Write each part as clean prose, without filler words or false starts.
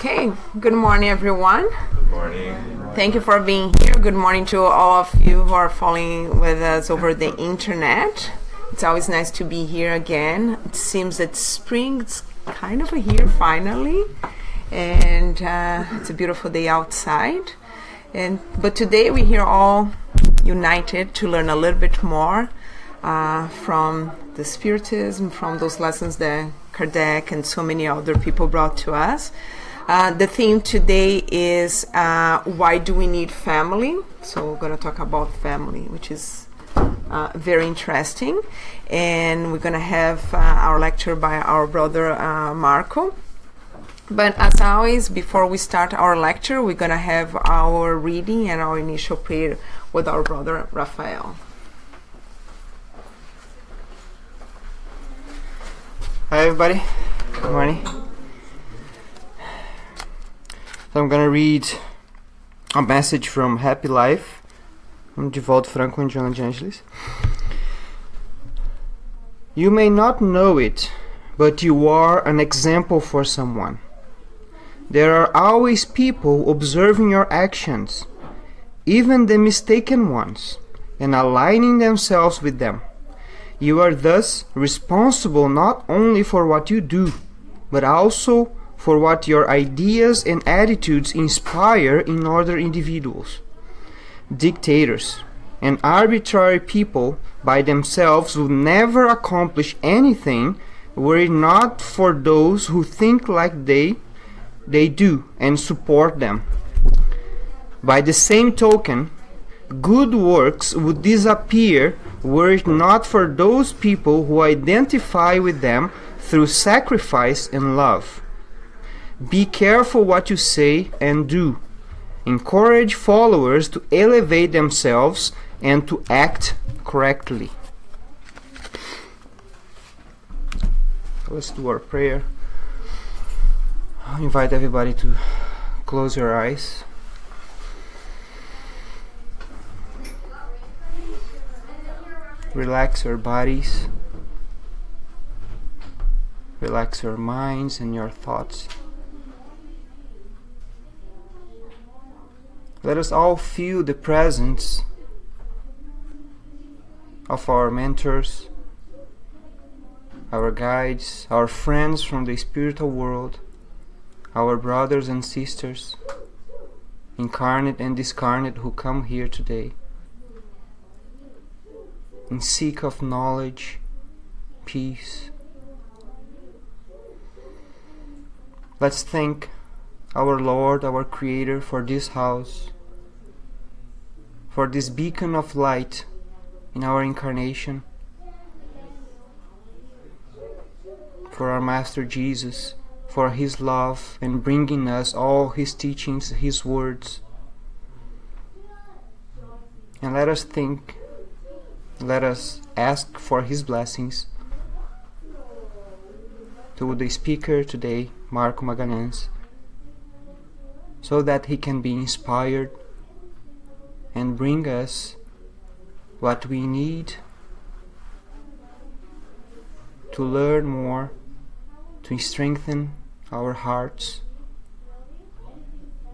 Okay, good morning everyone. Good morning. Thank you for being here. Good morning to all of you who are following with us over the internet. It's always nice to be here again. It seems that spring's kind of here finally, and it's a beautiful day outside. But today we're here all united to learn a little bit more from the Spiritism, from those lessons that Kardec and so many other people brought to us. The theme today is why do we need family? So we're going to talk about family, which is very interesting. And we're going to have our lecture by our brother Marco. But as always, before we start our lecture, we're going to have our reading and our initial prayer with our brother Raphael. Hi everybody, good morning. So I'm going to read a message from Happy Life, from Divaldo Franco and Joana de Angelis. You may not know it, but you are an example for someone. There are always people observing your actions, even the mistaken ones, and aligning themselves with them. You are thus responsible not only for what you do, but also for what your ideas and attitudes inspire in other individuals. Dictators and arbitrary people by themselves would never accomplish anything were it not for those who think like they do and support them. By the same token, good works would disappear were it not for those people who identify with them through sacrifice and love. Be careful what you say and do. Encourage followers to elevate themselves and to act correctly. Let's do our prayer. I invite everybody to close your eyes. Relax your bodies. Relax your minds and your thoughts. Let us all feel the presence of our mentors, our guides, our friends from the spiritual world, our brothers and sisters, incarnate and discarnate, who come here today in seek of knowledge, peace. Let's thank our Lord, our Creator, for this house, for this beacon of light in our incarnation, for our Master Jesus, for His love and bringing us all His teachings, His words. And let us think, let us ask for His blessings to the speaker today, Marco Magalhães, so that he can be inspired and bring us what we need to learn more, to strengthen our hearts,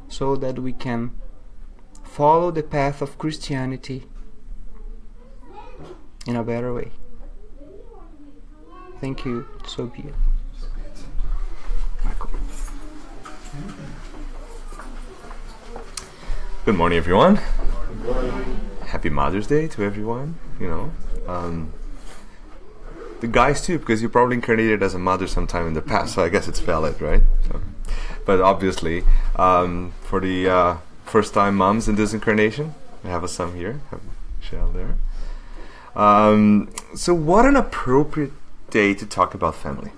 so that we can follow the path of Christianity in a better way. Thank you. So be it. Michael. Good morning, everyone. Good morning. Happy Mother's Day to everyone. The guys too, because you probably incarnated as a mother sometime in the past, so I guess it's valid, right? But obviously, for the first-time moms in this incarnation, I have some here. I have Michelle there. So what an appropriate day to talk about family.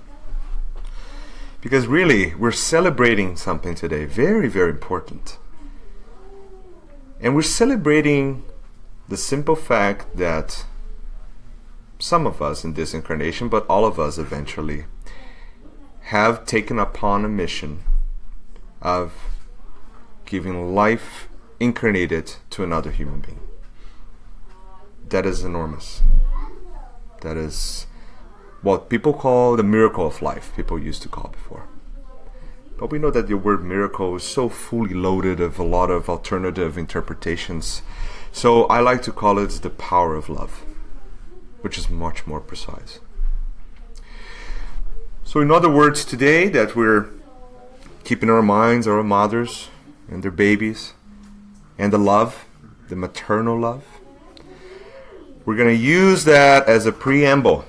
Because really, we're celebrating something today, very, very important. And we're celebrating the simple fact that some of us in this incarnation, but all of us eventually, have taken upon a mission of giving life incarnated to another human being. That is enormous. That is what people call the miracle of life, people used to call before. But we know that the word miracle is so fully loaded of a lot of alternative interpretations. So I like to call it the power of love, which is much more precise. So in other words, today that we're keeping our minds, our mothers and their babies, and the love, the maternal love, we're going to use that as a preamble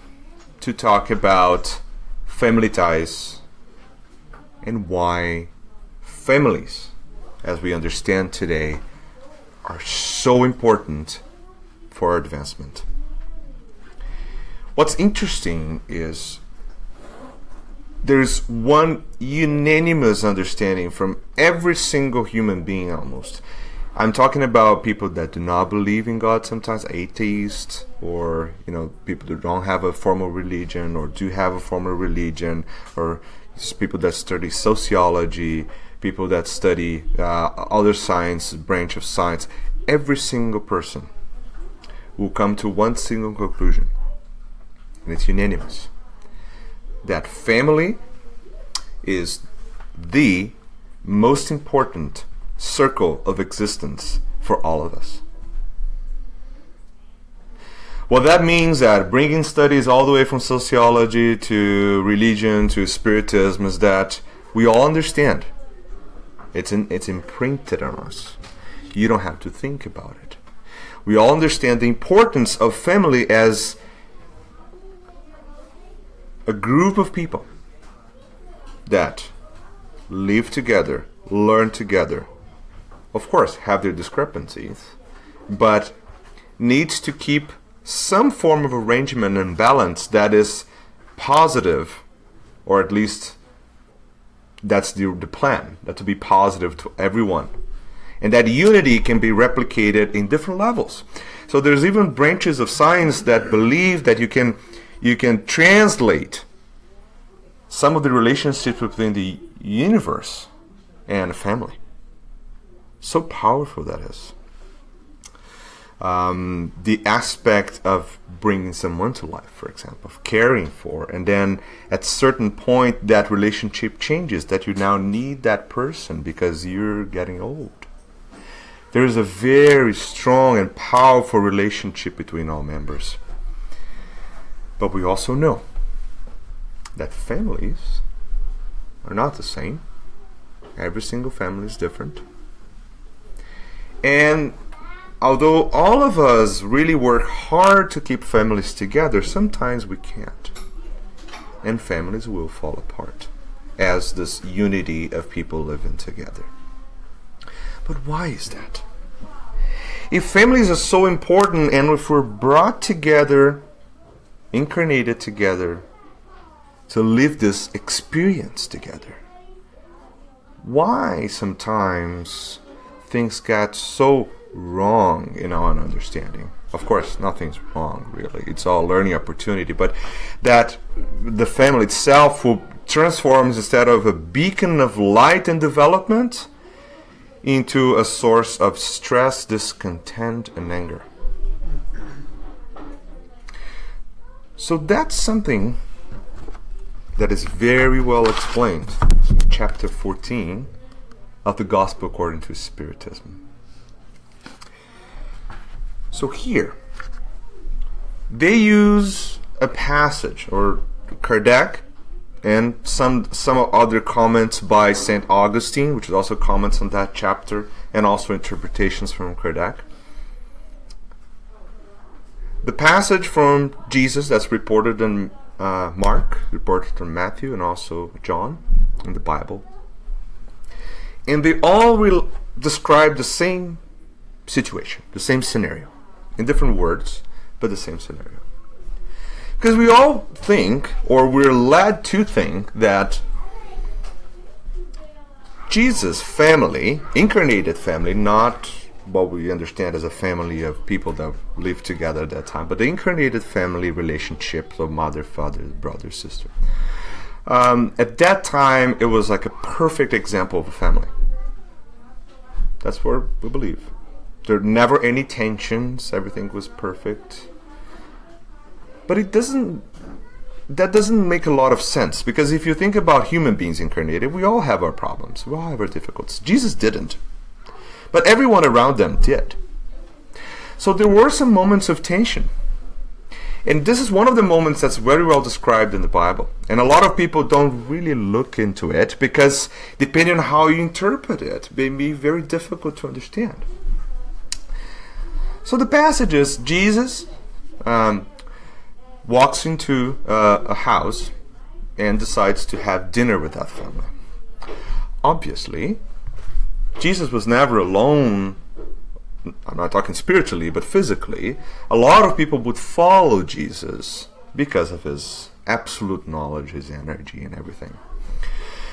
to talk about family ties and why families, as we understand today, are so important for our advancement. What's interesting is there's one unanimous understanding from every single human being almost. I'm talking about people that do not believe in God, sometimes atheists, or people that don't have a formal religion or do have a formal religion, or people that study sociology, people that study other science, branch of science. Every single person will come to one single conclusion, and it's unanimous, that family is the most important circle of existence for all of us. Well, that means that bringing studies all the way from sociology to religion to spiritism is that we all understand. It's imprinted on us. You don't have to think about it. We all understand the importance of family as a group of people that live together, learn together, of course have their discrepancies, but needs to keep some form of arrangement and balance that is positive, or at least that's the plan, that to be positive to everyone. And that unity can be replicated in different levels. So there's even branches of science that believe that you can translate some of the relationships between the universe and a family. So powerful that is. The aspect of bringing someone to life, for example, of caring for, and then at a certain point that relationship changes, that you now need that person because you're getting old. There is a very strong and powerful relationship between all members. But we also know that families are not the same. Every single family is different. And although all of us really work hard to keep families together, sometimes we can't. And families will fall apart as this unity of people living together. But why is that? If families are so important, and if we're brought together, incarnated together, to live this experience together, why sometimes things get so wrong in our understanding? Of course, nothing's wrong, really. It's all learning opportunity. But that the family itself will transforms, instead of a beacon of light and development, into a source of stress, discontent, and anger. So that's something that is very well explained in chapter 14 of the Gospel according to Spiritism. So here, they use a passage, or Kardec, and some other comments by St. Augustine, which is also comments on that chapter, and also interpretations from Kardec. The passage from Jesus that's reported in Mark, reported in Matthew, and also John in the Bible. And they all describe the same situation, the same scenario, in different words, but the same scenario. Because we all think, or we're led to think, that Jesus' family, incarnated family, not what we understand as a family of people that lived together at that time, but the incarnated family relationship of mother, father, brother, sister. At that time, it was like a perfect example of a family. That's what we believe. There were never any tensions. Everything was perfect. But it doesn't that doesn't make a lot of sense, because if you think about human beings incarnated, we all have our problems, we all have our difficulties. Jesus didn't, but everyone around them did. So there were some moments of tension. And this is one of the moments that's very well described in the Bible. And a lot of people don't really look into it because depending on how you interpret it, it may be very difficult to understand. So the passage is Jesus walks into a house and decides to have dinner with that family. Obviously, Jesus was never alone. I'm not talking spiritually, but physically. A lot of people would follow Jesus because of his absolute knowledge, his energy, and everything.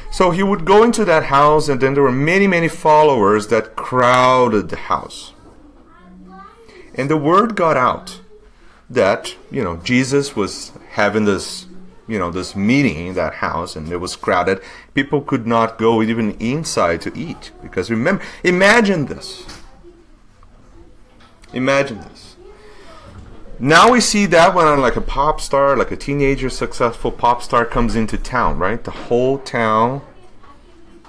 So he would go into that house, and then there were many, many followers that crowded the house. And the word got out that, Jesus was having this, this meeting in that house, and it was crowded. People could not go even inside to eat. Because remember, imagine this. Imagine this. Now we see that when like a pop star, like a teenager, successful pop star comes into town, right? The whole town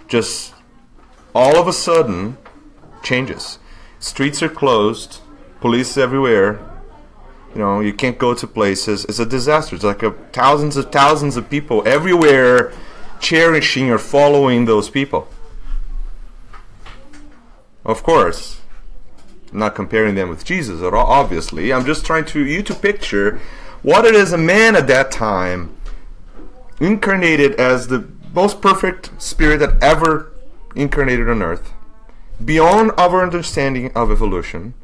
just all of a sudden changes. Streets are closed, police everywhere. You can't go to places. It's a disaster. It's like thousands of people everywhere cherishing or following those people. Of course, I'm not comparing them with Jesus at all, obviously. I'm just trying you to picture what it is a man at that time, incarnated as the most perfect spirit that ever incarnated on earth, beyond our understanding of evolution,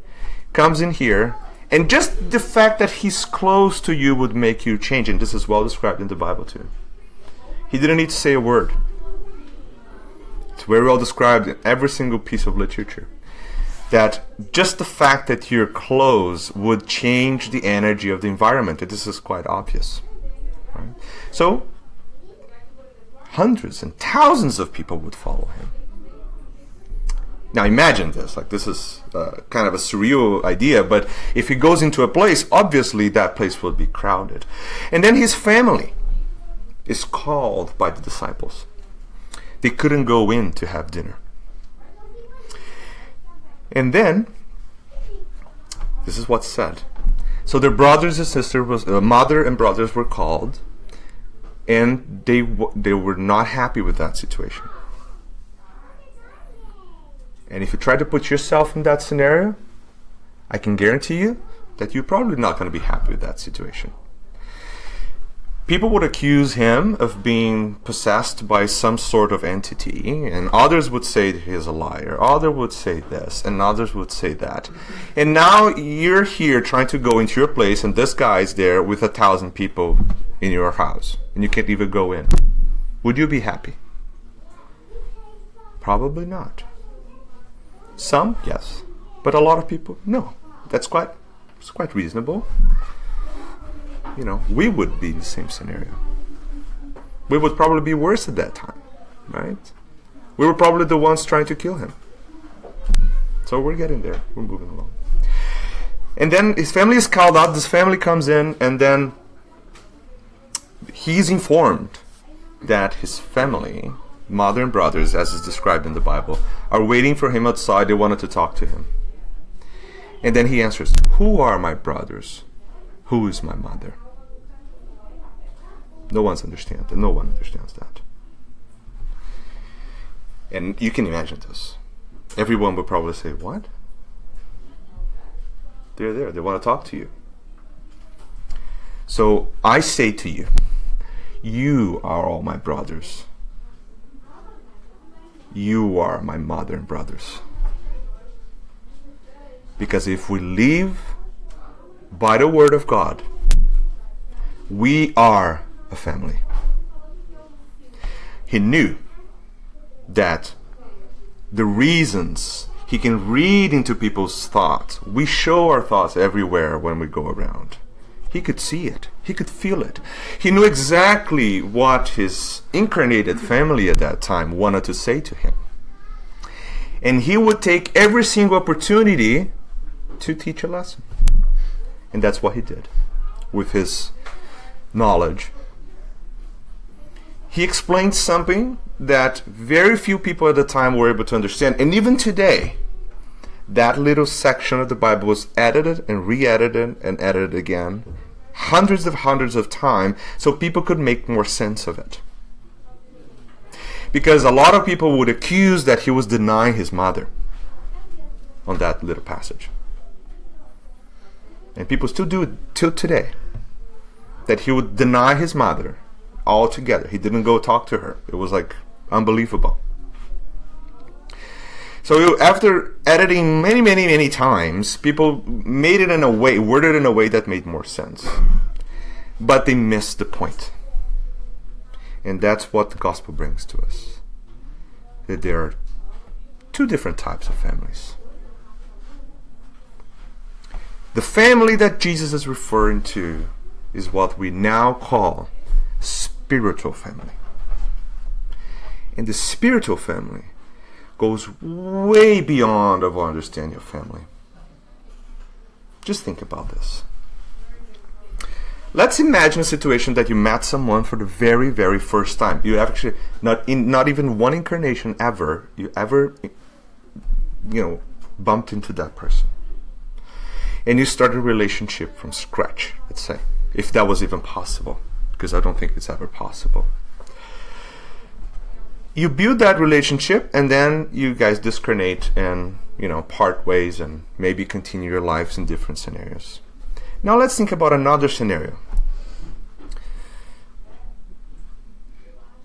comes in here, and just the fact that he's close to you would make you change. And this is well described in the Bible too. He didn't need to say a word. It's very well described in every single piece of literature. That just the fact that you're close would change the energy of the environment. And this is quite obvious. Right? So, hundreds and thousands of people would follow him. Now imagine this. This is kind of a surreal idea, but if he goes into a place, obviously that place will be crowded. And then his family is called by the disciples. They couldn't go in to have dinner. And then, this is what's said. So their brothers and sisters, mother and brothers were called, and they were not happy with that situation. And if you try to put yourself in that scenario, I can guarantee you that you're probably not going to be happy with that situation. People would accuse him of being possessed by some sort of entity, and others would say he's a liar, others would say this, and others would say that. And now you're here trying to go into your place, and this guy's there with 1,000 people in your house, and you can't even go in. Would you be happy? Probably not. Some, yes. But a lot of people, no. It's quite reasonable. We would be in the same scenario. We would probably be worse at that time, right? We were probably the ones trying to kill him. So we're getting there. We're moving along. And then his family is called out. This family comes in, and then he's informed that his family, mother and brothers, as is described in the Bible, are waiting for him outside. They wanted to talk to him. And then he answers, "Who are my brothers? Who is my mother?" No one understands that. And you can imagine this. Everyone would probably say, "What? They're there. They want to talk to you." So I say to you, you are all my brothers. You are my mother and brothers. Because if we live by the word of God, we are a family. He knew that the reasons, he can read into people's thoughts. We show our thoughts everywhere when we go around. He could see it. He could feel it. He knew exactly what his incarnated family at that time wanted to say to him. And he would take every single opportunity to teach a lesson. And that's what he did with his knowledge he explained something that very few people at the time were able to understand. And even today, that little section of the Bible was edited and re-edited and edited again hundreds of times so people could make more sense of it. Because a lot of people would accuse that he was denying his mother on that little passage. And people still do it till today. That he would deny his mother altogether. He didn't go talk to her. It was like unbelievable. So after editing many times, people made it in a way, worded in a way that made more sense. But they missed the point. And that's what the gospel brings to us. That there are two different types of families. The family that Jesus is referring to is what we now call spiritual family. And the spiritual family goes way beyond of our understanding of family. Just think about this. Let's imagine a situation that you met someone for the very first time. You actually not even one incarnation ever bumped into that person. And you start a relationship from scratch, let's say, if that was even possible, because I don't think it's ever possible. You build that relationship, and then you guys discarnate and, part ways and maybe continue your lives in different scenarios. Now let's think about another scenario.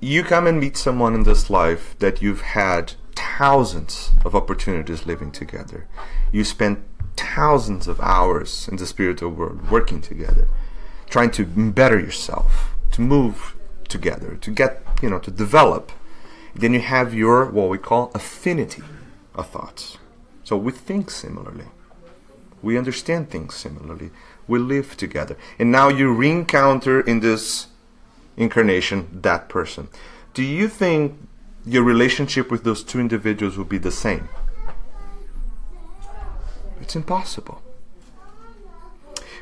You come and meet someone in this life that you've had thousands of opportunities living together. You spend thousands of hours in the spiritual world working together, trying to better yourself, to move together, to get, to develop. Then you have your, what we call, affinity of thoughts. So we think similarly. We understand things similarly. We live together. And now you re-encounter in this incarnation that person. Do you think your relationship with those two individuals will be the same? It's impossible.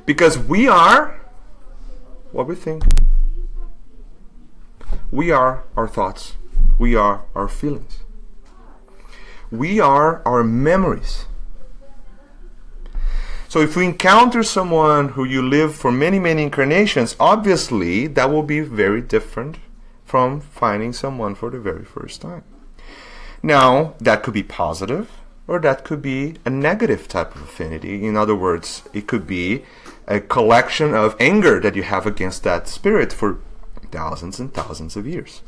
Because we are what we think. We are our thoughts. We are our feelings. We are our memories. So if we encounter someone who you live for many incarnations, obviously that will be very different from finding someone for the very first time. Now, that could be positive, or that could be a negative type of affinity. In other words, it could be a collection of anger that you have against that spirit for thousands and thousands of years.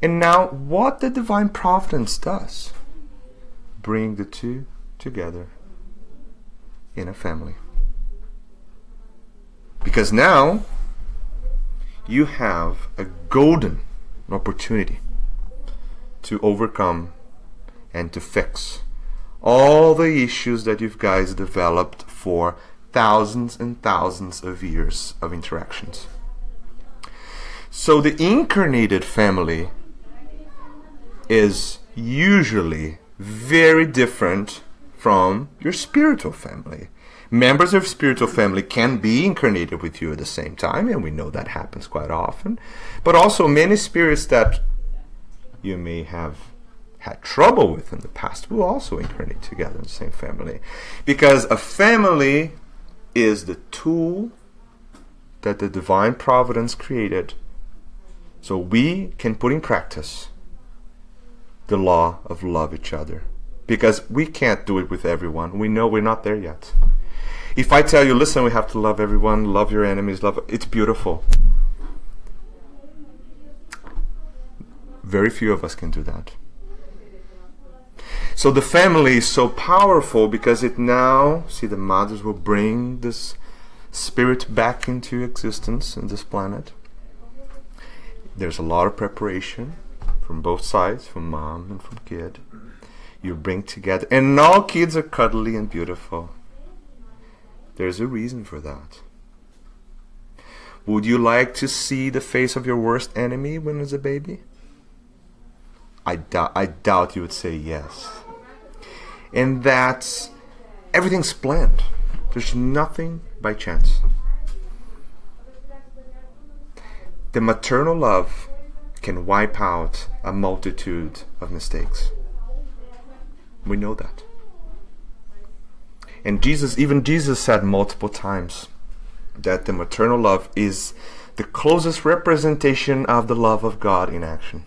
And now, what the divine providence does, bring the two together in a family. Because now, you have a golden opportunity to overcome and to fix all the issues that you guys developed for thousands and thousands of years of interactions. So the incarnated family is usually very different from your spiritual family. Members of spiritual family can be incarnated with you at the same time, and we know that happens quite often. But also many spirits that you may have had trouble with in the past will also incarnate together in the same family. Because a family is the tool that the divine providence created so we can put in practice the law of love each other. Because we can't do it with everyone. We know we're not there yet. If I tell you, listen, we have to love everyone, love your enemies, it's beautiful. Very few of us can do that. So the family is so powerful because it now, see, the mothers will bring this spirit back into existence in this planet. There's a lot of preparation from both sides, from mom and from kid. You bring together, and all kids are cuddly and beautiful. There's a reason for that. Would you like to see the face of your worst enemy when it's a baby? I doubt you would say yes. And that's, everything's planned. There's nothing by chance. The maternal love can wipe out a multitude of mistakes. We know that. And even Jesus said multiple times that the maternal love is the closest representation of the love of God in action.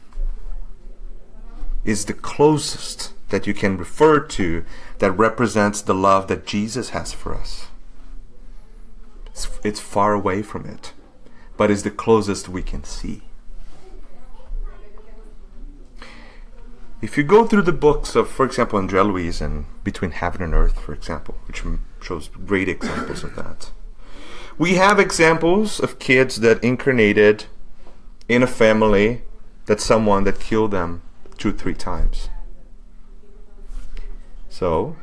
Is the closest that you can refer to that represents the love that Jesus has for us. It's far away from it, but is the closest we can see. If you go through the books of, for example, André Luiz and Between Heaven and Earth, for example, which shows great examples of that, we have examples of kids that incarnated in a family that someone that killed them 2-3 times. So,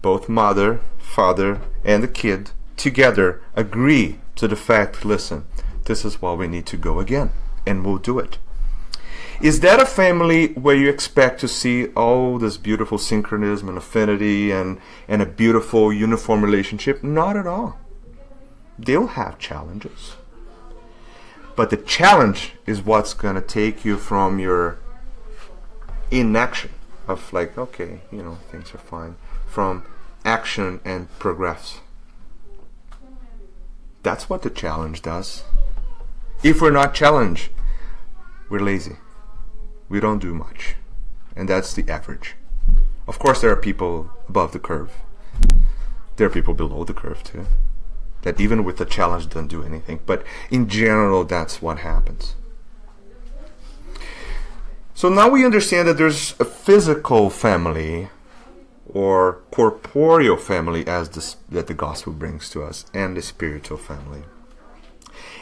both mother, father, and the kid together agree to the fact, listen, this is why we need to go again, and we'll do it. Is that a family where you expect to see all this beautiful synchronism and affinity and a beautiful uniform relationship? Not at all. They'll have challenges. But the challenge is what's going to take you from your inaction of like, okay, things are fine, from action and progress. That's what the challenge does. If we're not challenged, we're lazy. We don't do much. And that's the average. Of course, there are people above the curve. There are people below the curve too, that even with the challenge don't do anything. But in general, that's what happens. So now we understand that there's a physical family or corporeal family that the gospel brings to us, and the spiritual family.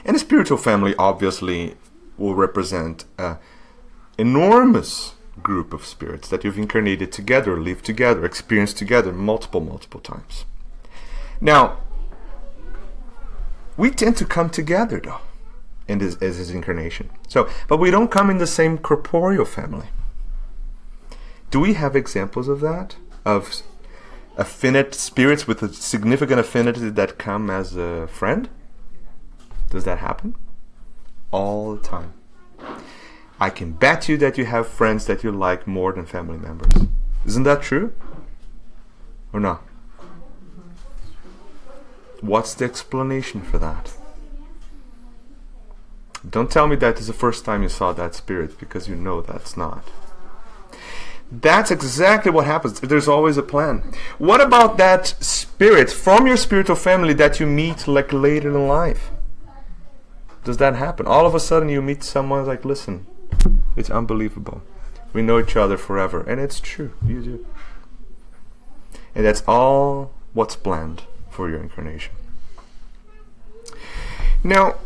And the spiritual family obviously will represent an enormous group of spirits that you've incarnated together, lived together, experienced together multiple times. Now, we tend to come together though, as his incarnation. But we don't come in the same corporeal family. Do we have examples of that? Of affinity spirits with a significant affinity that come as a friend? Does that happen? All the time. I can bet you that you have friends that you like more than family members. Isn't that true? Or not? What's the explanation for that? Don't tell me that is the first time you saw that spirit, because you know that's not. That's exactly what happens. There's always a plan. What about that spirit from your spiritual family that you meet like later in life? Does that happen? All of a sudden you meet someone like, listen, it's unbelievable. We know each other forever. And it's true. You do. And that's all what's planned for your incarnation. Now,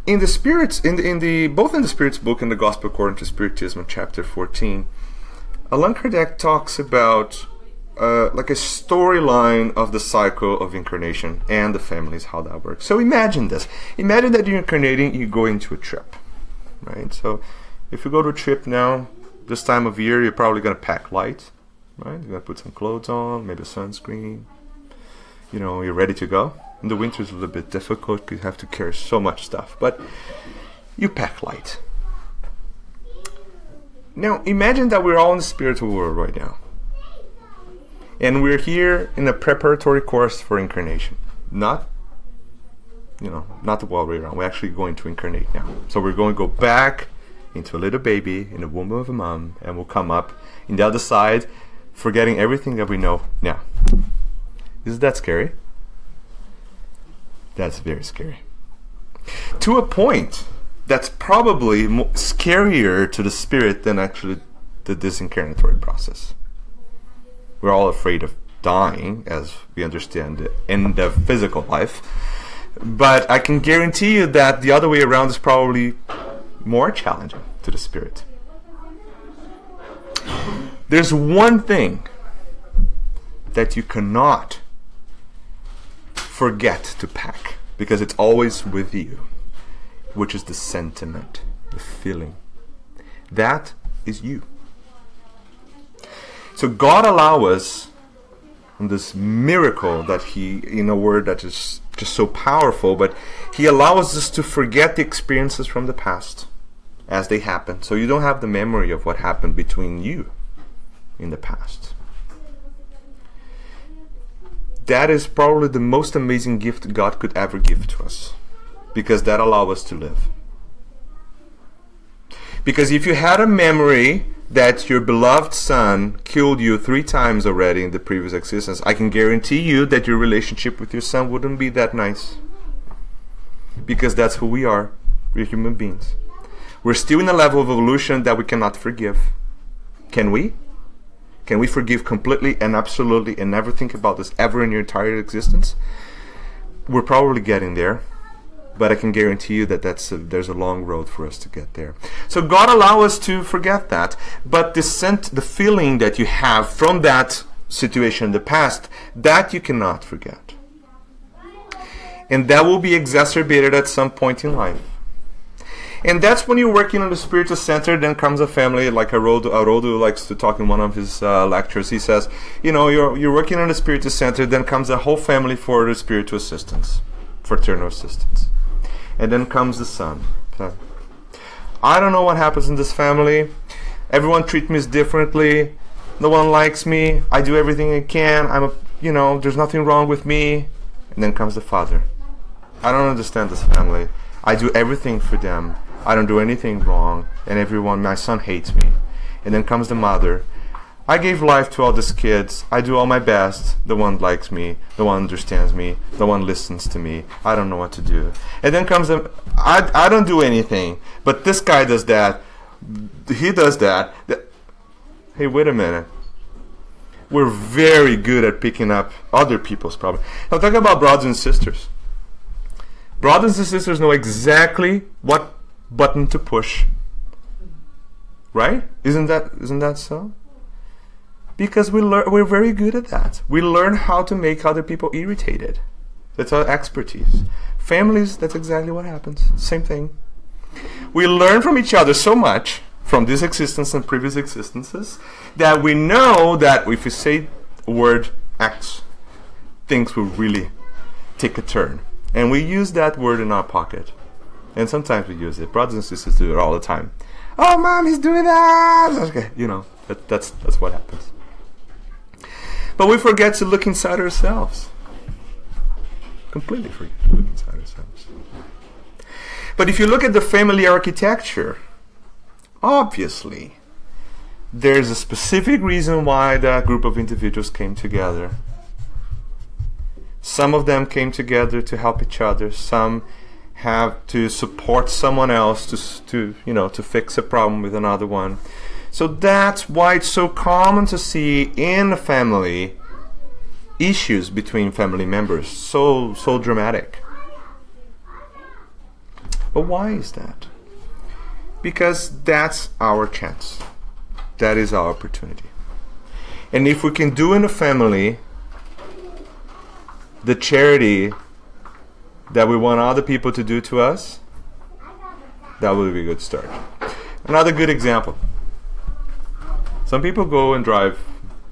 in the spirits, both in the Spirit's book and the Gospel According to Spiritism, chapter 14, Allan Kardec talks about like a storyline of the cycle of incarnation and the families, how that works. So imagine this. Imagine that you're incarnating, you go into a trip, right? So if you go to a trip now, this time of year, you're probably going to pack light, right? You're going to put some clothes on, maybe a sunscreen. You're ready to go. In the winter is a little bit difficult because you have to carry so much stuff, but you pack light. Now imagine that we're all in the spiritual world right now, and we're here in a preparatory course for incarnation. Not the world way around. We're actually going to incarnate now. So we're going to go back into a little baby in the womb of a mom, and we'll come up in the other side, forgetting everything that we know now. Isn't that scary? That's very scary. To a point that's probably scarier to the spirit than actually the disincarnatory process. We're all afraid of dying, as we understand the end of physical life. But I can guarantee you that the other way around is probably more challenging to the spirit. There's one thing that you cannot forget to pack, because it's always with you, which is the sentiment, the feeling. That is you. So God allows us this miracle that He, in a word that is just so powerful, but he allows us to forget the experiences from the past as they happen, so you don't have the memory of what happened between you in the past. That is probably the most amazing gift God could ever give to us, because that allows us to live. Because if you had a memory that your beloved son killed you 3 times already in the previous existence, I can guarantee you that your relationship with your son wouldn't be that nice. Because that's who we are. We're human beings. We're still in a level of evolution that we cannot forgive. Can we? Can we forgive completely and absolutely and never think about this ever in your entire existence? We're probably getting there. But I can guarantee you that there's a long road for us to get there. So God allows us to forget that. But the feeling that you have from that situation in the past, that you cannot forget. And that will be exacerbated at some point in life. And that's when you're working on the spiritual center, then comes a family, like Haroldo likes to talk in one of his lectures. He says, you're working on the spiritual center, then comes a whole family for the spiritual assistance, fraternal assistance. And then comes the son. I don't know what happens in this family. Everyone treats me differently. No one likes me. I do everything I can. There's nothing wrong with me. And then comes the father. I don't understand this family. I do everything for them. I don't do anything wrong. And my son hates me. And then comes the mother. I gave life to all these kids. I do all my best. The one likes me. The one understands me. The one listens to me. I don't know what to do. And then comes I don't do anything. But this guy does that. He does that. Hey, wait a minute. We're very good at picking up other people's problems. Now talk about brothers and sisters. Brothers and sisters know exactly what button to push. Right? Isn't that so? Because we're very good at that. We learn how to make other people irritated. That's our expertise. Families, that's exactly what happens. Same thing. We learn from each other so much, from this existence and previous existences, that we know that if we say the word X, things will really take a turn. And we use that word in our pocket. And sometimes we use it. Brothers and sisters do it all the time. Oh, Mom, he's doing that! Okay, that's what happens. But we forget to look inside ourselves. Completely forget to look inside ourselves. But if you look at the family architecture, obviously, there's a specific reason why that group of individuals came together. Some of them came together to help each other. Some have to support someone else to fix a problem with another one. So that's why it's so common to see in a family issues between family members. So dramatic. But why is that? Because that's our chance. That is our opportunity. And if we can do in a family the charity that we want other people to do to us, that would be a good start. Another good example. Some people go and drive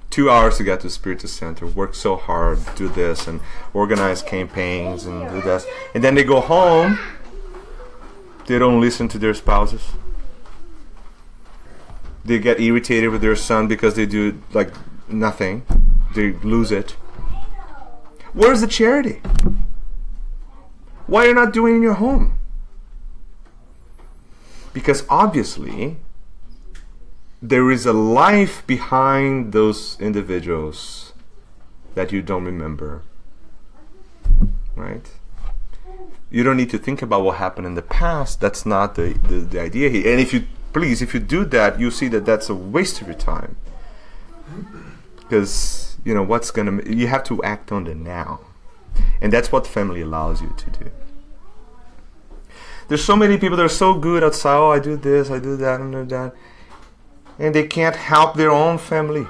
2 hours to get to the spiritual center, work so hard, do this and organize campaigns and do this. And then they go home, they don't listen to their spouses. They get irritated with their son because they do nothing. They lose it. Where's the charity? Why are you not doing it in your home? Because obviously there is a life behind those individuals that you don't remember. Right? You don't need to think about what happened in the past. That's not the idea here. And if you do that, you see that that's a waste of your time. Because you have to act on the now. And that's what family allows you to do. There's so many people that are so good outside. Oh, I do this, I do that, and do that. And they can't help their own family.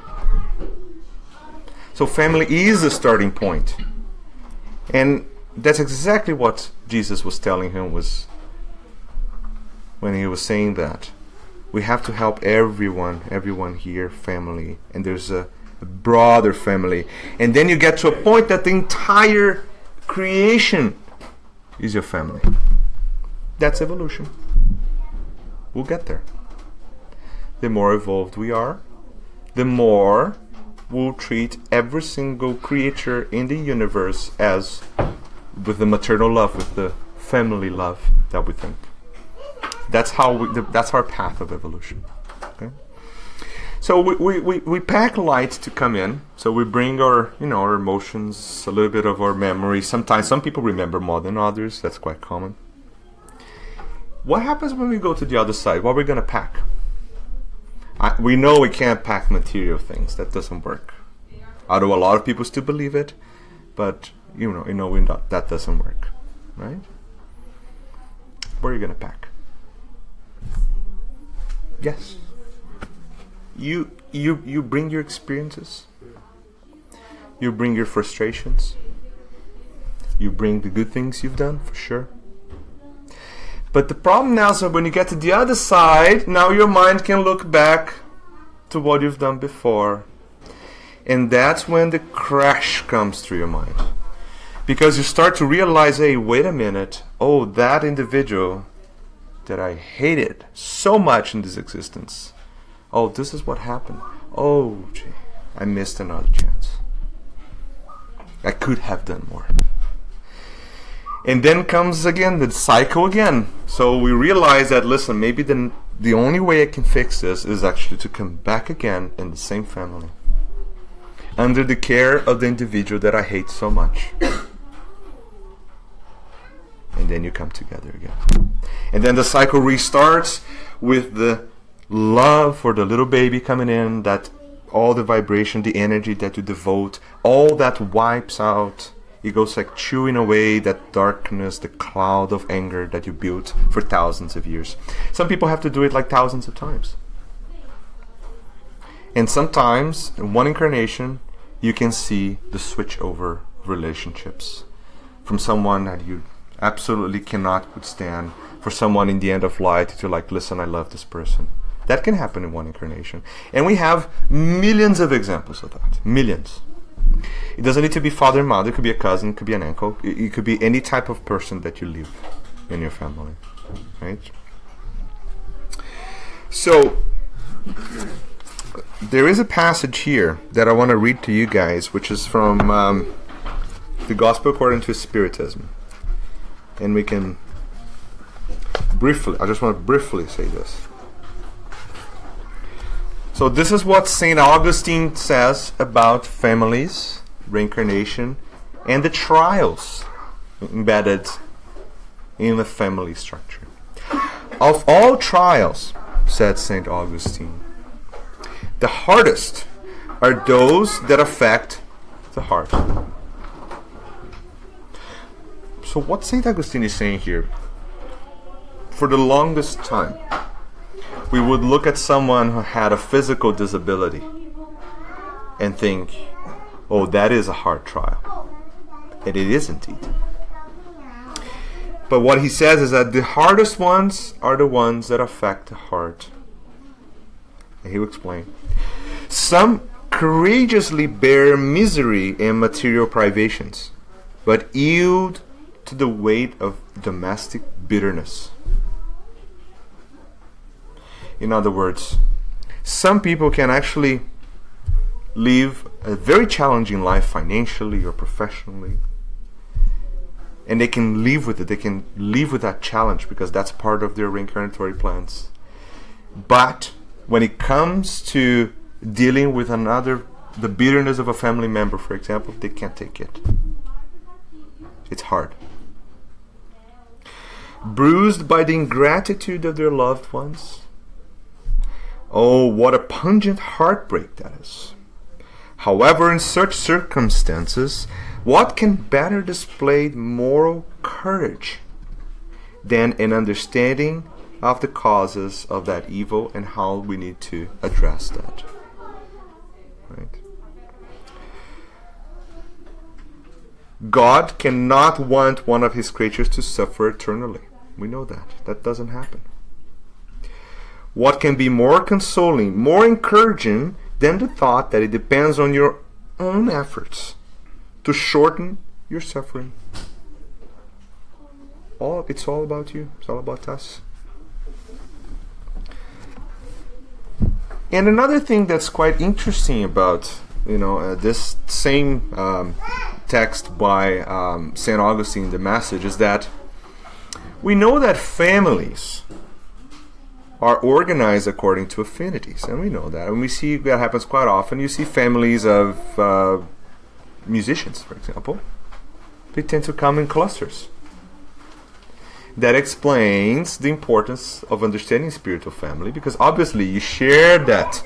So family is the starting point. And that's exactly what Jesus was telling him when he was saying that. We have to help everyone here, family. And there's a broader family. And then you get to a point that the entire creation is your family. That's evolution. We'll get there. The more evolved we are, the more we'll treat every single creature in the universe as with the maternal love, with the family love that we think. That's that's our path of evolution. Okay? So we pack light to come in. So we bring our our emotions, a little bit of our memory. Sometimes some people remember more than others. That's quite common. What happens when we go to the other side? What are we going to pack? We know we can't pack material things. That doesn't work. Although a lot of people still believe it, but that doesn't work, right? What are you going to pack? Yes. You bring your experiences. You bring your frustrations. You bring the good things you've done, for sure. But the problem now is that when you get to the other side, now your mind can look back to what you've done before. And that's when the crash comes through your mind. Because you start to realize, hey, wait a minute. Oh, that individual that I hated so much in this existence. Oh, this is what happened. Oh, gee, I missed another chance. I could have done more. And then comes again the cycle again. So we realize that, listen, maybe the only way I can fix this is actually to come back again in the same family, under the care of the individual that I hate so much. And then you come together again. And then the cycle restarts with the love for the little baby coming in, that all the vibration, the energy that you devote, all that wipes out. It goes like chewing away that darkness, the cloud of anger that you built for thousands of years. Some people have to do it like thousands of times. And sometimes, in one incarnation, you can see the switch over relationships. From someone that you absolutely cannot withstand, for someone in the end of life to like, listen, I love this person. That can happen in one incarnation. And we have millions of examples of that. Millions. It doesn't need to be father and mother. It could be a cousin. It could be an uncle. It could be any type of person that you live in your family, right? So there is a passage here that I want to read to you guys, which is from the Gospel according to Spiritism, and we can briefly. I just want to briefly say this. So this is what St. Augustine says about families, reincarnation, and the trials embedded in the family structure. Of all trials, said St. Augustine, the hardest are those that affect the heart. So what St. Augustine is saying here, for the longest time, we would look at someone who had a physical disability and think, oh, that is a hard trial. And it is indeed. But what he says is that the hardest ones are the ones that affect the heart. And he'll explain. Some courageously bear misery and material privations, but yield to the weight of domestic bitterness. In other words, some people can actually live a very challenging life financially or professionally, and they can live with it. They can live with that challenge because that's part of their reincarnatory plans. But when it comes to dealing with the bitterness of a family member, for example, they can't take it. It's hard. Bruised by the ingratitude of their loved ones. Oh, what a pungent heartbreak that is. However, in such circumstances, what can better display moral courage than an understanding of the causes of that evil and how we need to address that? Right? God cannot want one of his creatures to suffer eternally. We know that. That doesn't happen. What can be more consoling, more encouraging than the thought that it depends on your own efforts to shorten you're suffering. It's all about you. It's all about us. And another thing that's quite interesting about this same text by St. Augustine, the Message, is that we know that families are organized according to affinities, and we know that. And we see that happens quite often. You see families of musicians, for example. They tend to come in clusters. That explains the importance of understanding spiritual family, because obviously you share that.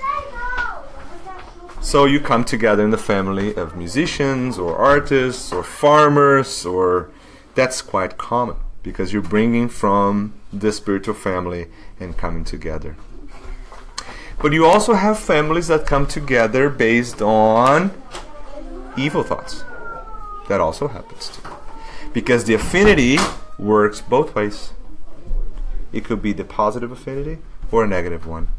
So you come together in the family of musicians or artists or farmers, or that's quite common because you're bringing from the spiritual family and coming together. But you also have families that come together based on evil thoughts. That also happens too. Because the affinity works both ways. It could be the positive affinity or a negative one.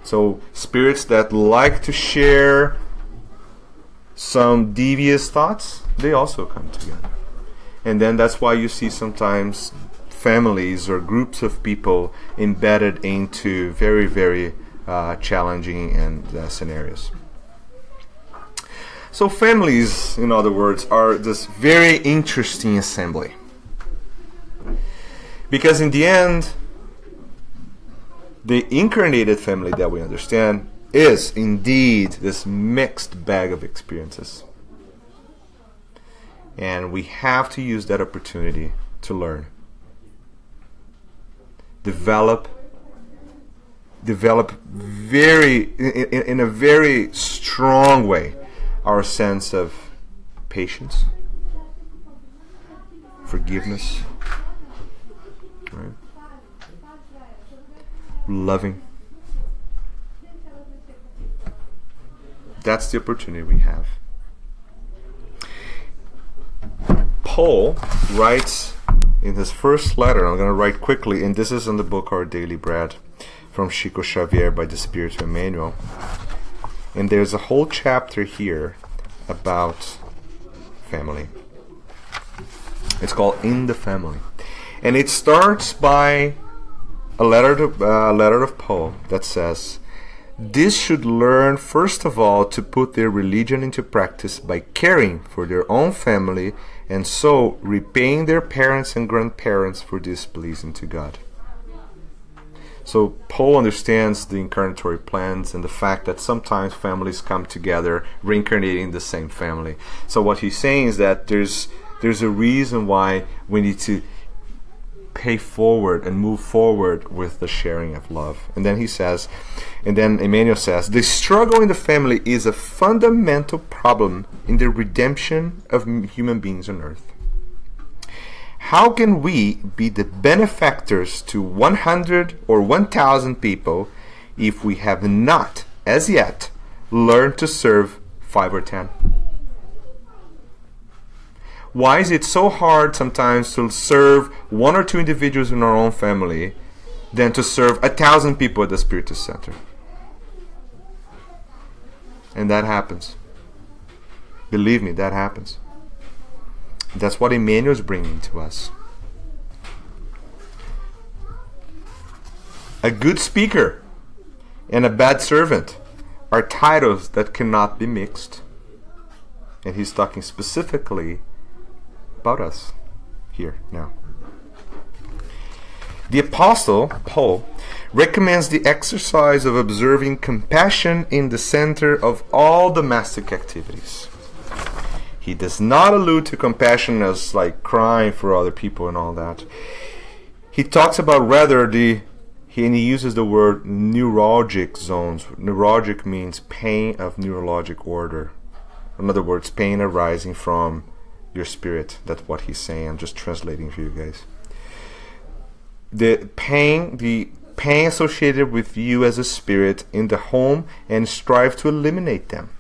So spirits that like to share some devious thoughts, they also come together. And then that's why you see sometimes families or groups of people embedded into very, very challenging scenarios. So families, in other words, are this very interesting assembly. Because in the end, the incarnated family that we understand is indeed this mixed bag of experiences. And we have to use that opportunity to learn. Develop in a very strong way our sense of patience, forgiveness, right? Loving. That's the opportunity we have. Paul writes in his first letter, I'm going to write quickly, and this is in the book Our Daily Bread from Chico Xavier by the Spirit of Emmanuel. And there's a whole chapter here about family. It's called In the Family. And it starts by a letter of Paul that says, "This should learn first of all to put their religion into practice by caring for their own family, and so repaying their parents and grandparents for displeasing to God." So Paul understands the incarnatory plans and the fact that sometimes families come together reincarnating the same family. So what he's saying is that there's a reason why we need to pay forward and move forward with the sharing of love. And then Emmanuel says, "The struggle in the family is a fundamental problem in the redemption of human beings on earth. How can we be the benefactors to 100 or 1,000 people if we have not, as yet, learned to serve 5 or 10? Why is it so hard sometimes to serve 1 or 2 individuals in our own family than to serve 1,000 people at the Spiritus Center?" And that happens. Believe me, that happens. That's what Emmanuel is bringing to us. A good speaker and a bad servant are titles that cannot be mixed. And he's talking specifically about us here now. The Apostle Paul recommends the exercise of observing compassion in the center of all domestic activities. He does not allude to compassion as like crying for other people and all that. He talks about rather and he uses the word neuralgic zones. Neuralgic means pain of neurologic order. In other words, pain arising from your spirit. That's what he's saying. I'm just translating for you guys. The pain associated with you as a spirit in the home, and strive to eliminate them.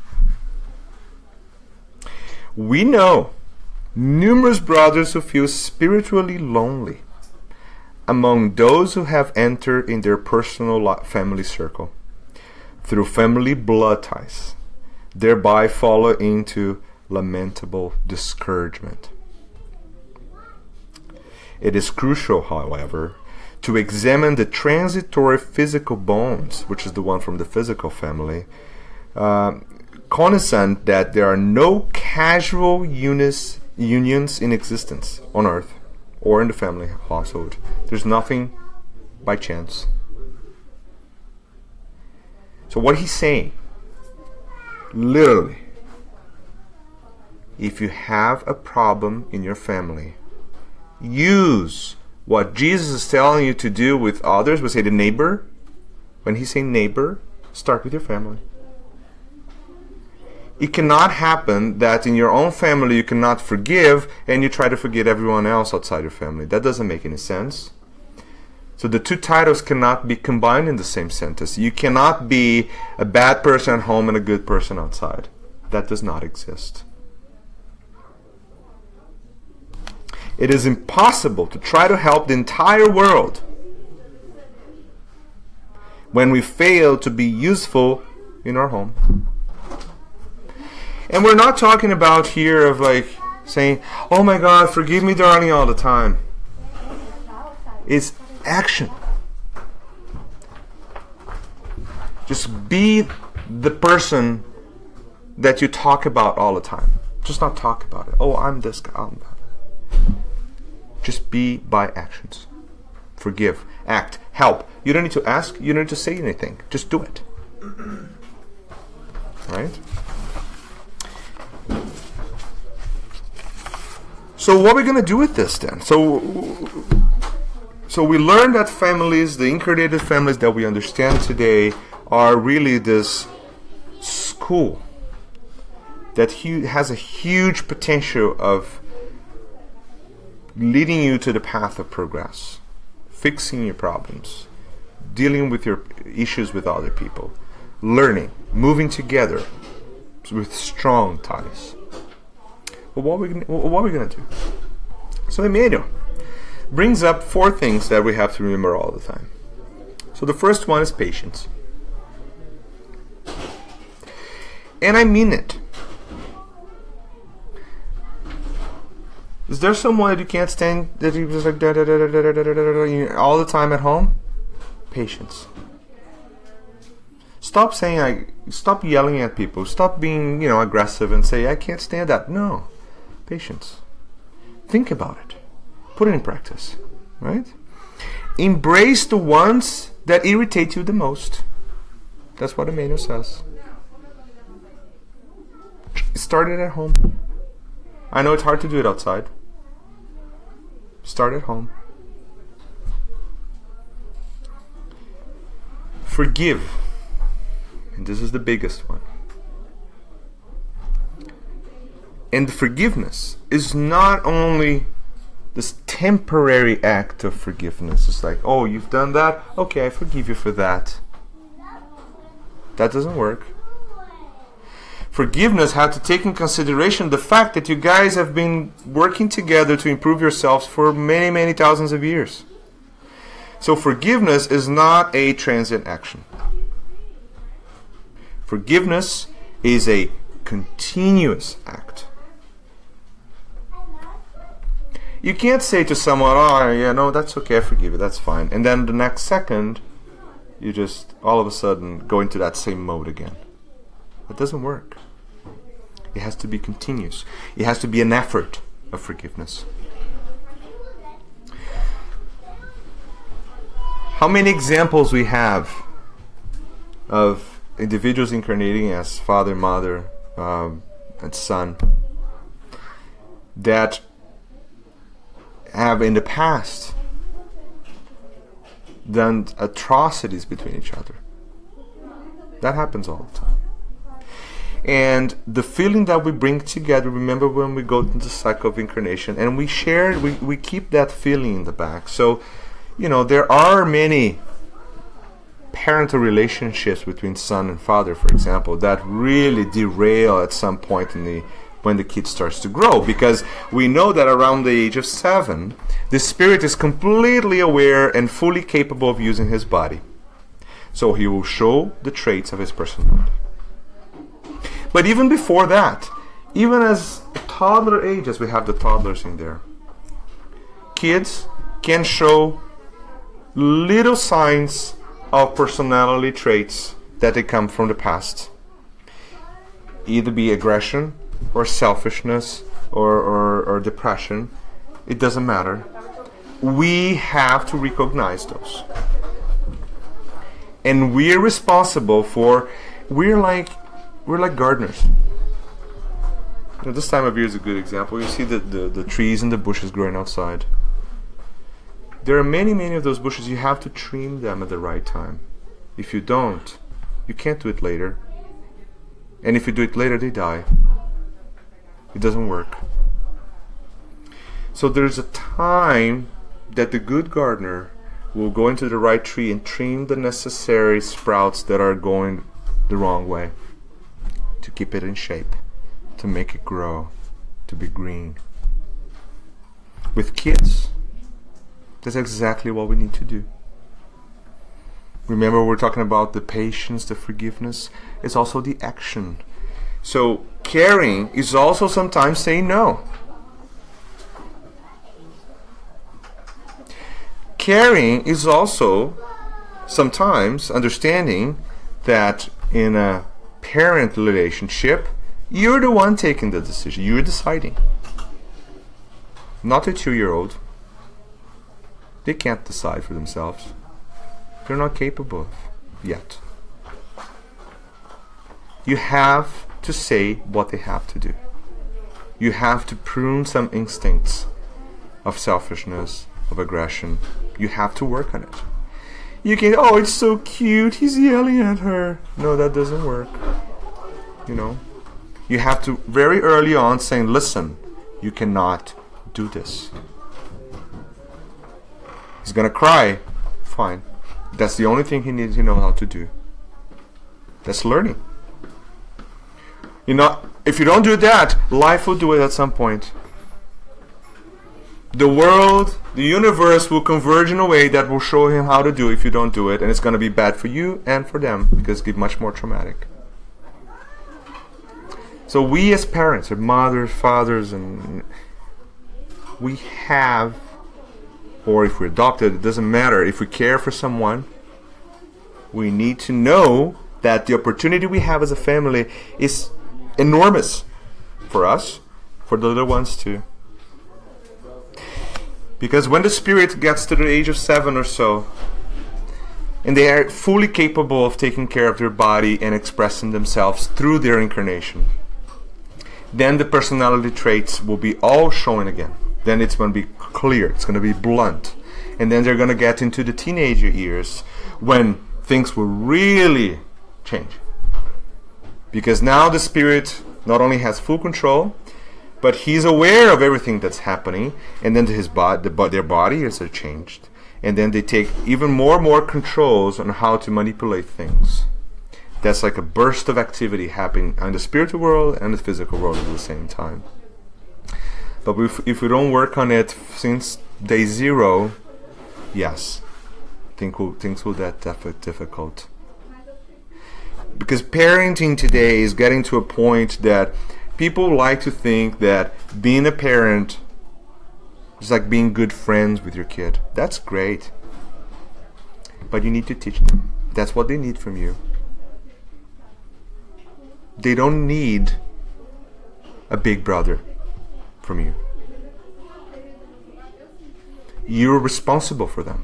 We know numerous brothers who feel spiritually lonely among those who have entered in their personal family circle through family blood ties, thereby fall into lamentable discouragement. It is crucial, however, to examine the transitory physical bonds, which is the one from the physical family, cognizant that there are no casual unions in existence on earth or in the family household. There's nothing by chance. So what he's saying, literally, if you have a problem in your family, use what Jesus is telling you to do with others. We say the neighbor. When he's saying neighbor, start with your family. It cannot happen that in your own family you cannot forgive and you try to forget everyone else outside your family. That doesn't make any sense. So the two titles cannot be combined in the same sentence. You cannot be a bad person at home and a good person outside. That does not exist. It is impossible to try to help the entire world when we fail to be useful in our home. And we're not talking about here of like saying, oh my God, forgive me darling all the time. It's action. Just be the person that you talk about all the time. Just not talk about it. Oh, I'm this guy, I'm that. Just be by actions. Forgive, act, help. You don't need to ask, you don't need to say anything. Just do it. Right? So what are we going to do with this then? So we learned that families, the incarnated families that we understand today, are really this school that has a huge potential of leading you to the path of progress, fixing your problems, dealing with your issues with other people, learning, moving together with strong ties. But what are we going to do? So Emmanuel brings up 4 things that we have to remember all the time. So the first one is patience. And I mean it. Is there someone that you can't stand, that you just like all the time at home? Patience. Stop saying, stop yelling at people. Stop being, aggressive and say, I can't stand that. No. Patience. Think about it. Put it in practice. Right? Embrace the ones that irritate you the most. That's what Emmanuel says. Start it at home. I know it's hard to do it outside. Start at home. Forgive. And this is the biggest one. And forgiveness is not only this temporary act of forgiveness. It's like, oh, you've done that? Okay, I forgive you for that. That doesn't work. Forgiveness had to take in consideration the fact that you guys have been working together to improve yourselves for many, many thousands of years. So forgiveness is not a transient action. Forgiveness is a continuous act. You can't say to someone, oh, yeah, no, that's okay, I forgive you, that's fine. And then the next second, you just all of a sudden go into that same mode again. That doesn't work. It has to be continuous. It has to be an effort of forgiveness. How many examples we have of individuals incarnating as father, mother, and son that have in the past done atrocities between each other. That happens all the time. And the feeling that we bring together, remember when we go into the cycle of incarnation, and we share, we keep that feeling in the back. So, there are many parental relationships between son and father, for example, that really derail at some point when the kid starts to grow, because we know that around the age of 7, the spirit is completely aware and fully capable of using his body. So he will show the traits of his personality. But even before that, even as toddler age, as we have the toddlers in there, kids can show little signs of personality traits that they come from the past. Either be aggression or selfishness or depression. It doesn't matter. We have to recognize those. And we're responsible for, we're like gardeners. Now, this time of year is a good example. You see the trees and the bushes growing outside. There are many of those bushes. You have to trim them at the right time. If you don't, you can't do it later. And if you do it later, they die. It doesn't work. So there's a time that the good gardener will go into the right tree and trim the necessary sprouts that are going the wrong way to keep it in shape, to make it grow, to be green. With kids, that's exactly what we need to do. Remember, we're talking about the patience, the forgiveness. It's also the action. So caring is also sometimes saying no. Caring is also sometimes understanding that in a parent relationship, you're the one taking the decision. You're deciding. Not a 2-year-old. They can't decide for themselves. They're not capable of yet. You have to say what they have to do. You have to prune some instincts of selfishness, of aggression. You have to work on it. You can, oh, it's so cute, he's yelling at her. No, that doesn't work. You know, you have to very early on saying, listen, you cannot do this. He's gonna cry. Fine. That's the only thing he needs to know how to do. That's learning. You know, if you don't do that, life will do it at some point. The world, the universe will converge in a way that will show him how to do it if you don't do it, and it's going to be bad for you and for them because it's much more traumatic. So we as parents, or mothers, fathers, and we have, or if we're adopted, it doesn't matter. If we care for someone, we need to know that the opportunity we have as a family is enormous for us, for the little ones too. Because when the spirit gets to the age of 7 or so, and they are fully capable of taking care of their body and expressing themselves through their incarnation, then the personality traits will be all showing again. Then it's going to be clear, it's going to be blunt. And then they're going to get into the teenager years when things will really change. Because now the spirit not only has full control, but he's aware of everything that's happening, and then his their body is changed. And then they take even more controls on how to manipulate things. That's like a burst of activity happening in the spiritual world and the physical world at the same time. But if we don't work on it since day 0, yes, things will get difficult. Because parenting today is getting to a point that people like to think that being a parent is like being good friends with your kid. That's great. But you need to teach them. That's what they need from you. They don't need a big brother from you. You're responsible for them.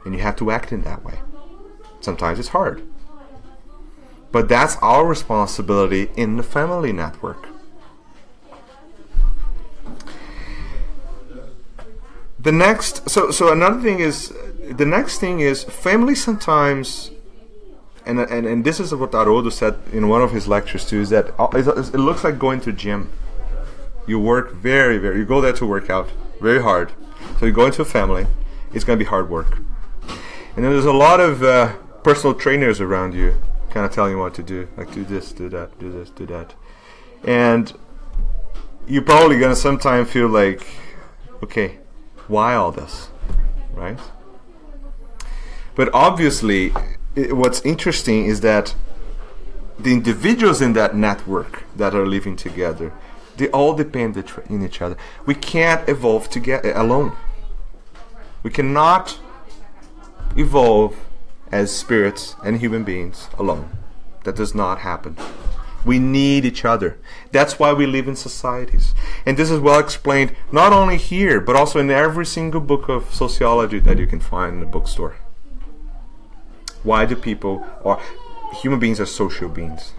And you have to act in that way. Sometimes it's hard. But that's our responsibility in the family network. The next, so another thing is, the next thing is family sometimes, and this is what Haroldo said in one of his lectures too, is that it looks like going to gym. You work you go there to work out very hard. So you go into a family, it's going to be hard work. And then there's a lot of personal trainers around you kind of telling you what to do, like do this, do that, do this, do that. And you're probably going to sometimes feel like, okay, why all this, right? But obviously, what's interesting is that the individuals in that network that are living together, they all depend in each other. We can't evolve together alone. We cannot evolve as spirits and human beings alone. That does not happen. We need each other. That's why we live in societies. And this is well explained not only here, but also in every single book of sociology that you can find in the bookstore. Why do human beings are social beings?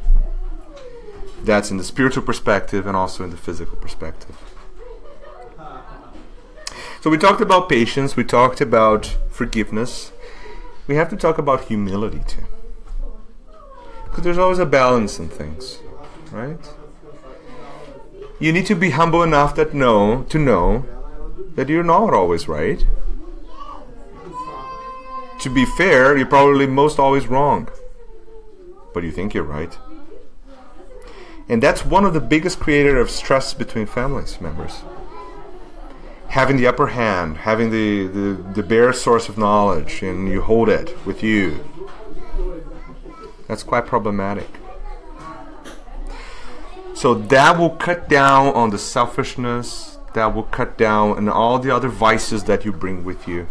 That's in the spiritual perspective and also in the physical perspective. So we talked about patience, we talked about forgiveness. We have to talk about humility too. Because there's always a balance in things, right? You need to be humble enough to know that you're not always right. To be fair, you're probably most always wrong. But you think you're right. And that's one of the biggest creators of stress between families members. Having the upper hand, having the bare source of knowledge, and you hold it with you. That's quite problematic. So that will cut down on the selfishness, that will cut down on all the other vices that you bring with you.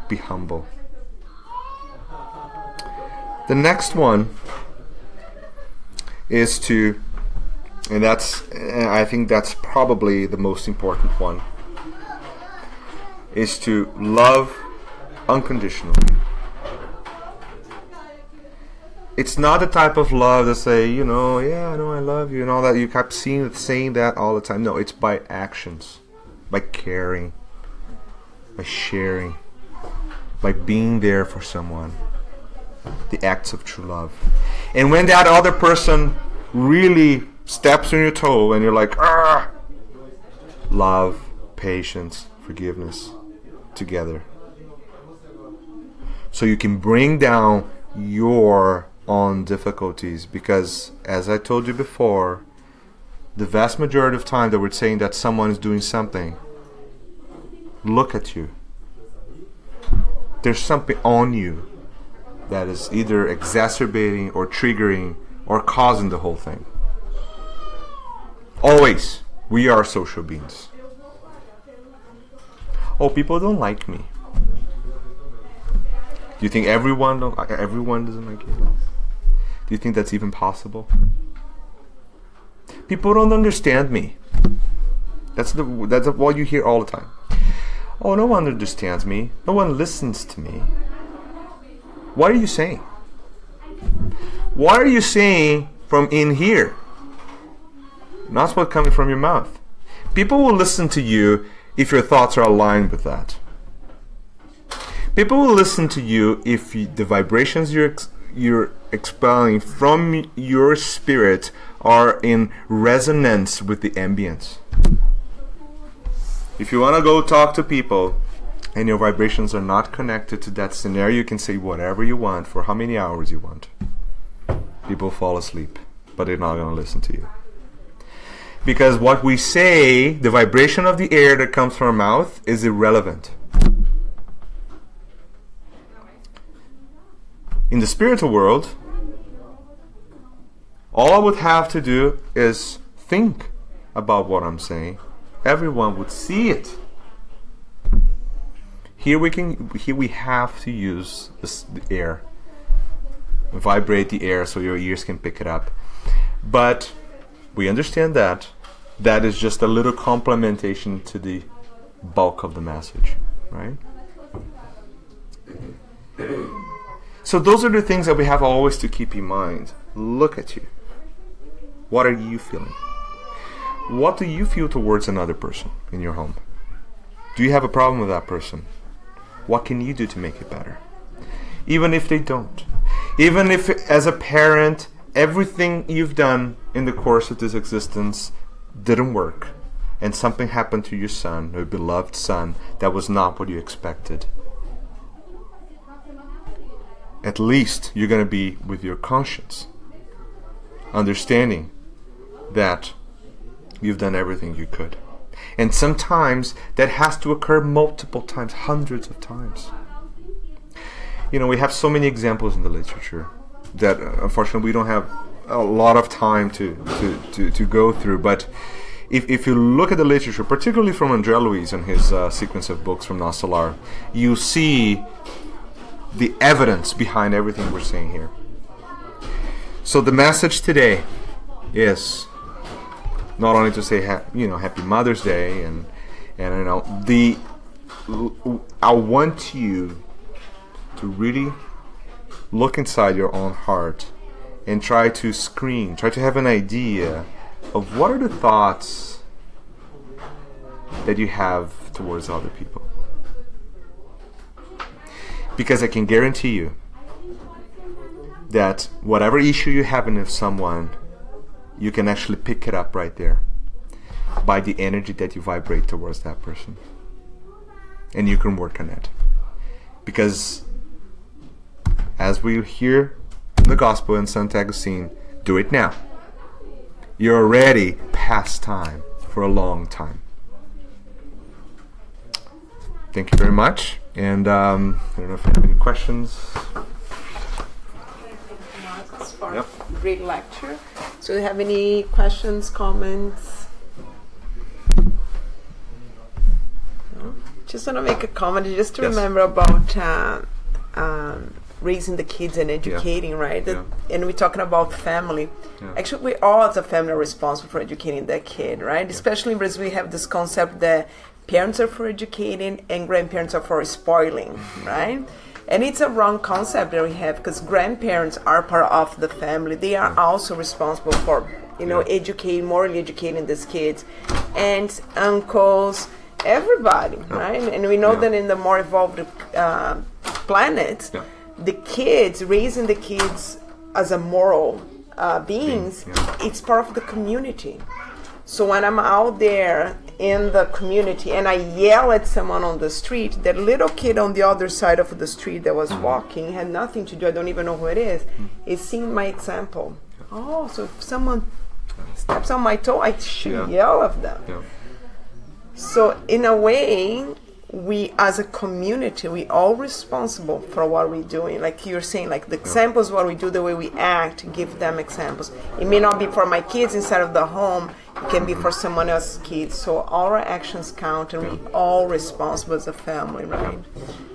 Be humble. The next one is to, and I think that's probably the most important one, is to love unconditionally. It's not the type of love that say, yeah, I know I love you and all that. You kept saying that all the time. No, it's by actions, by caring, by sharing, by being there for someone. The acts of true love. And when that other person really steps on your toe and you're like, love, patience, forgiveness together. So you can bring down your own difficulties, because as I told you before, the vast majority of time that we're saying that someone is doing something, look at you. There's something on you that is either exacerbating or triggering or causing the whole thing. Always, we are social beings. Oh, people don't like me. Do you think everyone doesn't like you? Do you think that's even possible? People don't understand me. That's what you hear all the time. Oh, no one understands me. No one listens to me. What are you saying? What are you saying from in here? Not what's coming from your mouth. People will listen to you if your thoughts are aligned with that. People will listen to you if the vibrations you're expelling from your spirit are in resonance with the ambience. If you want to go talk to people and your vibrations are not connected to that scenario, you can say whatever you want for how many hours you want. People fall asleep, but they're not going to listen to you. Because what we say, the vibration of the air that comes from our mouth, is irrelevant. In the spiritual world, all I would have to do is think about what I'm saying. Everyone would see it. Here we have to use the air, vibrate the air so your ears can pick it up. But we understand that is just a little complementation to the bulk of the message, right? So those are the things that we have always to keep in mind. Look at you. What are you feeling? What do you feel towards another person in your home? Do you have a problem with that person? What can you do to make it better? Even if they don't. Even if, as a parent, everything you've done in the course of this existence didn't work, and something happened to your son, your beloved son, that was not what you expected. At least you're going to be with your conscience, understanding that you've done everything you could. And sometimes that has to occur multiple times, hundreds of times. We have so many examples in the literature. that unfortunately we don't have a lot of time to go through. But if you look at the literature, particularly from André Luiz and his sequence of books from Nosso Lar, you see the evidence behind everything we're saying here. So the message today is not only to say Happy Mother's Day, and I want you to really look inside your own heart and try to have an idea of what are the thoughts that you have towards other people. Because I can guarantee you that whatever issue you have with someone, you can actually pick it up right there by the energy that you vibrate towards that person. And you can work on it. Because as we hear in the gospel in St. Augustine, do it now. You're already past time for a long time. Thank you very much. And I don't know if you have any questions. Marcos, for Yep. a great lecture. So, do you have any questions, comments? No? Just want to make a comment, just to Yes. remember about raising the kids and educating, right? Yeah. And we're talking about family. Yeah. Actually, we all as a family are responsible for educating that kid, right? Especially in Brazil, we have this concept that parents are for educating and grandparents are for spoiling, right? And it's a wrong concept that we have, because grandparents are part of the family. They are also responsible for, educating, morally educating these kids. Aunts, uncles, everybody, right? And we know that in the more evolved planets, the kids, raising the kids as a moral beings, it's part of the community. So when I'm out there in the community and I yell at someone on the street, that little kid on the other side of the street that was walking, had nothing to do, I don't even know who it is seeing my example. Oh, so if someone steps on my toe, I should yell at them. Yeah. So in a way, we as a community, we all responsible for what we're doing. Like you're saying, like the examples, what we do, the way we act, give them examples. It may not be for my kids inside of the home, it can be for someone else's kids. So all our actions count, and we all responsible as a family, right?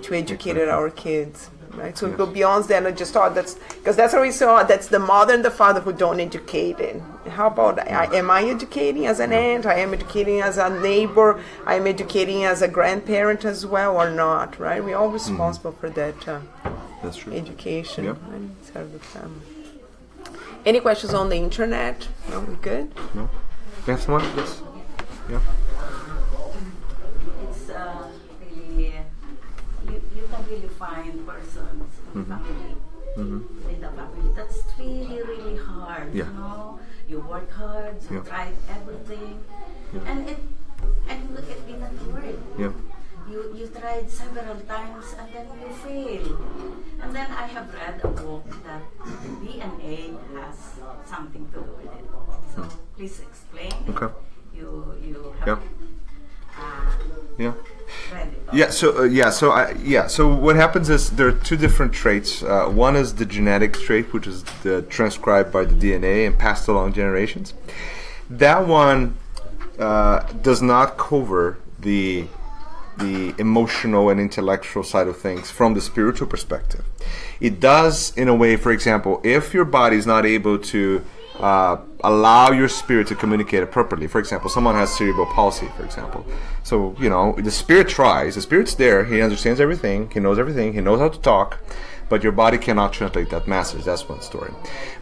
To educate our kids. Right, so we go beyond that and just because that's what we saw. That's the mother and the father who don't educate it. How about am I educating as an aunt? I am educating as a neighbor. I am educating as a grandparent as well, or not? Right? We're all responsible for that. That's true. Education inside of the family. Any questions on the internet? No, we good? No. You have someone? Yes. Yeah. It's really you can really find persons in family, with the family. That's really hard. Yeah. You know, you work hard, you try everything, and it didn't work. Yeah. You tried several times and then you fail. And then I have read a book that DNA has something to do with it. So please explain. Okay. You have Yeah. read it. Yeah. So what happens is there are two different traits. One is the genetic trait, which is transcribed by the DNA and passed along generations. That one does not cover the emotional and intellectual side of things from the spiritual perspective. It does, in a way, for example, if your body is not able to allow your spirit to communicate it properly. For example, someone has cerebral palsy, for example. So, the spirit tries, the spirit's there, he understands everything, he knows how to talk, but your body cannot translate that message. That's one story.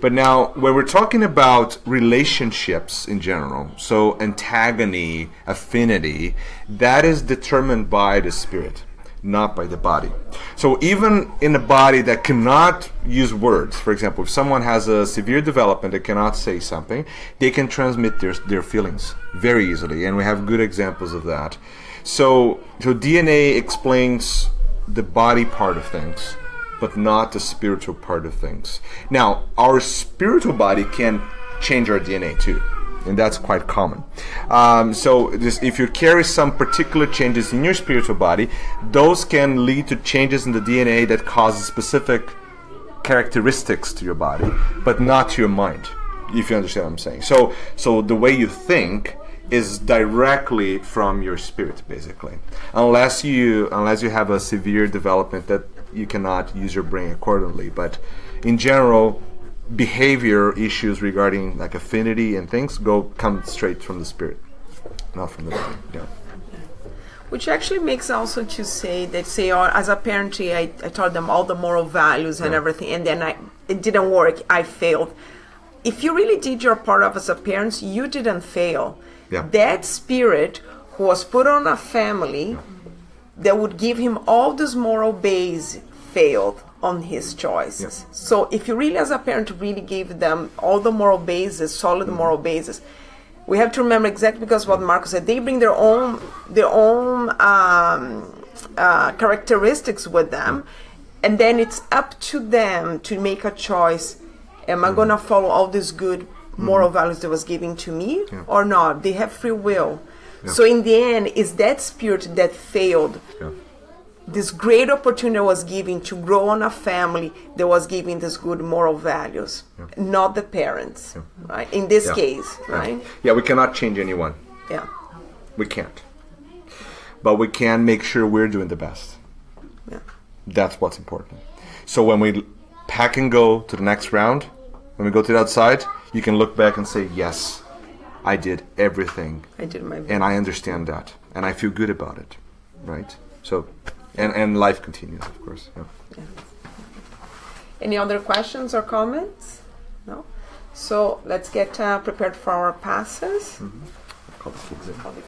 But now, when we're talking about relationships in general, so antagony, affinity, that is determined by the spirit, not by the body. So even in a body that cannot use words, for example, if someone has a severe development that cannot say something, they can transmit their feelings very easily, and we have good examples of that. So DNA explains the body part of things, but not the spiritual part of things. Now, our spiritual body can change our DNA too, and that's quite common. If you carry some particular changes in your spiritual body, those can lead to changes in the DNA that cause specific characteristics to your body, but not to your mind, if you understand what I'm saying. So the way you think is directly from your spirit, basically, unless you have a severe development that you cannot use your brain accordingly. But in general, behavior issues regarding like affinity and things come straight from the spirit, not from the body. Yeah. Which actually makes also to say that, say, as a parent, I taught them all the moral values and everything, and then it didn't work. I failed. If you really did your part of as a parent, you didn't fail. Yeah. That spirit who was put on a family that would give him all this moral base failed on his choices. Yeah. So if you really, as a parent, really gave them all the moral bases, solid moral bases, we have to remember exactly because what Marcos said, they bring their own characteristics with them, and then it's up to them to make a choice. Am I going to follow all these good moral values that was given to me or not? They have free will. Yeah. So in the end, it's that spirit that failed. Yeah. This great opportunity was given to grow on a family that was giving these good moral values, not the parents, right? In this case, right? Yeah, we cannot change anyone. Yeah. We can't. But we can make sure we're doing the best. Yeah. That's what's important. So when we pack and go to the next round, when we go to the outside, you can look back and say, yes, I did everything. I did my best. And I understand that. And I feel good about it. Right? So, and life continues, of course. Yeah. Yeah. Any other questions or comments? No? So let's get prepared for our passes. Mm-hmm.